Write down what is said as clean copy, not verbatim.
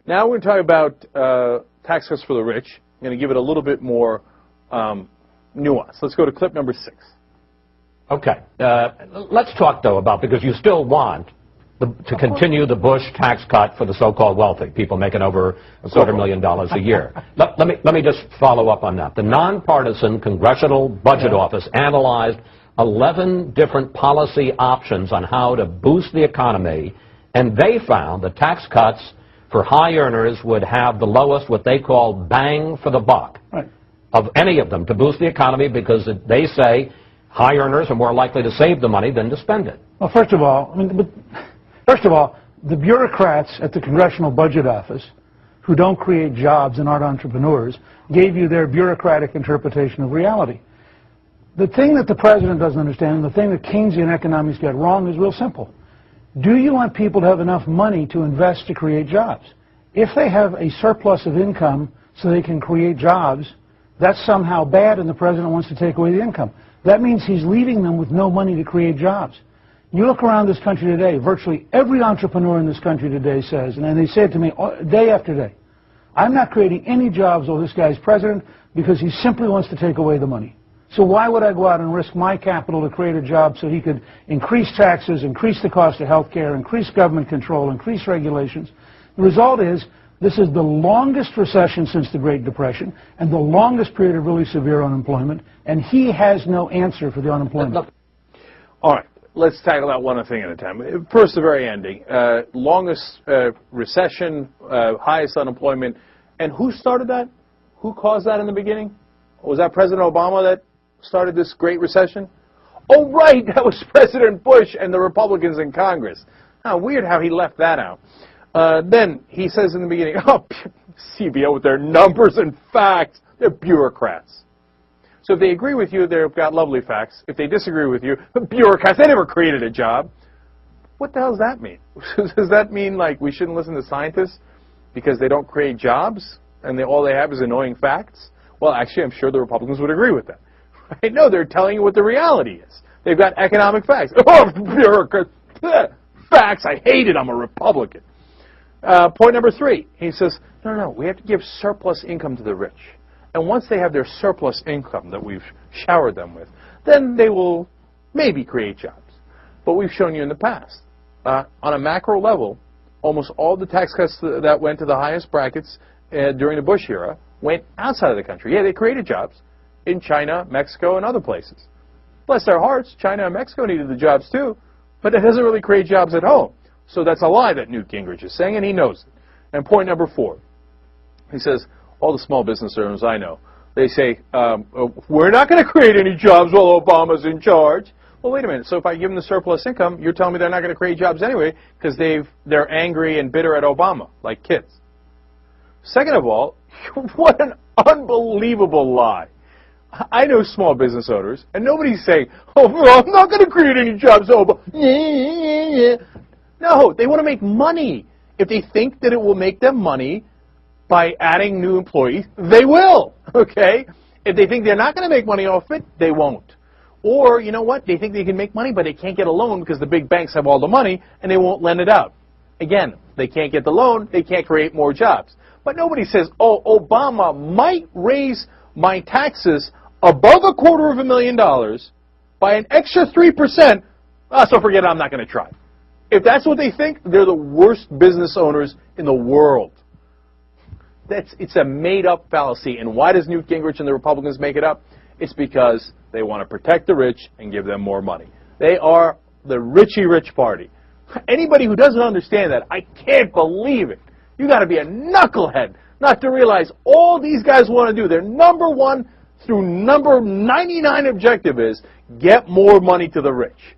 Now we're going to talk about tax cuts for the rich. I'm going to give it a little bit more nuance. Let's go to clip number 6. Okay. Let's talk, though, about, because you still want to continue the Bush tax cut for the so-called wealthy, people making over $250,000 a year. Let me just follow up on that. The nonpartisan Congressional Budget Office analyzed 11 different policy options on how to boost the economy, and they found the tax cuts for high earners would have the lowest, what they call bang for the buck, of any of them to boost the economy, because they say high earners are more likely to save the money than to spend it. Well, first of all, the bureaucrats at the Congressional Budget Office, who don't create jobs and aren't entrepreneurs, gave you their bureaucratic interpretation of reality. The thing that the president doesn't understand, and the thing that Keynesian economics get wrong, is real simple. Do you want people to have enough money to invest to create jobs? If they have a surplus of income so they can create jobs, that's somehow bad, and the president wants to take away the income. That means he's leaving them with no money to create jobs. You look around this country today, virtually every entrepreneur in this country today says, and they say it to me day after day, I'm not creating any jobs while this guy's president because he simply wants to take away the money. So why would I go out and risk my capital to create a job so he could increase taxes, increase the cost of health care, increase government control, increase regulations? The result is this is the longest recession since the Great Depression and the longest period of really severe unemployment, and he has no answer for the unemployment. All right, let's tackle that one thing at a time. First, the very ending. Longest recession, highest unemployment. And who started that? Who caused that in the beginning? Was that President Obama that started this Great Recession? Oh, right, that was President Bush and the Republicans in Congress. Weird how he left that out. Then he says in the beginning, CBO with their numbers and facts, they're bureaucrats. So if they agree with you, they've got lovely facts. If they disagree with you, bureaucrats, they never created a job. What the hell does that mean? Does that mean like we shouldn't listen to scientists because they don't create jobs and all they have is annoying facts? Well, actually, I'm sure the Republicans would agree with that. Right? No, they're telling you what the reality is. They've got economic facts. Oh, bureaucrats. Facts. I hate it. I'm a Republican. Point number 3. He says, no, we have to give surplus income to the rich. And once they have their surplus income that we've showered them with, then they will maybe create jobs. But we've shown you in the past, on a macro level, almost all the tax cuts that went to the highest brackets during the Bush era went outside of the country. Yeah, they created jobs in China, Mexico, and other places. Bless their hearts, China and Mexico needed the jobs too, but it doesn't really create jobs at home. So that's a lie that Newt Gingrich is saying, and he knows it. And point number 4, he says, all the small business owners I know, they say, we're not going to create any jobs while Obama's in charge. Well, wait a minute. So if I give them the surplus income, you're telling me they're not going to create jobs anyway because they're angry and bitter at Obama, like kids. Second of all, what an unbelievable lie. I know small business owners, and nobody's saying, oh, well, I'm not going to create any jobs, Obama. No, they want to make money. If they think that it will make them money by adding new employees, they will, okay? If they think they're not going to make money off it, they won't. Or, you know what, they think they can make money, but they can't get a loan because the big banks have all the money, and they won't lend it out. Again, they can't get the loan, they can't create more jobs. But nobody says, oh, Obama might raise my taxes above $250,000 by an extra 3%, so forget it, I'm not going to try. If that's what they think, they're the worst business owners in the world. It's a made-up fallacy. And why does Newt Gingrich and the Republicans make it up? It's because they want to protect the rich and give them more money. They are the richy-rich party. Anybody who doesn't understand that, I can't believe it. You got to be a knucklehead not to realize all these guys want to do, their #1 through number 99 objective is get more money to the rich.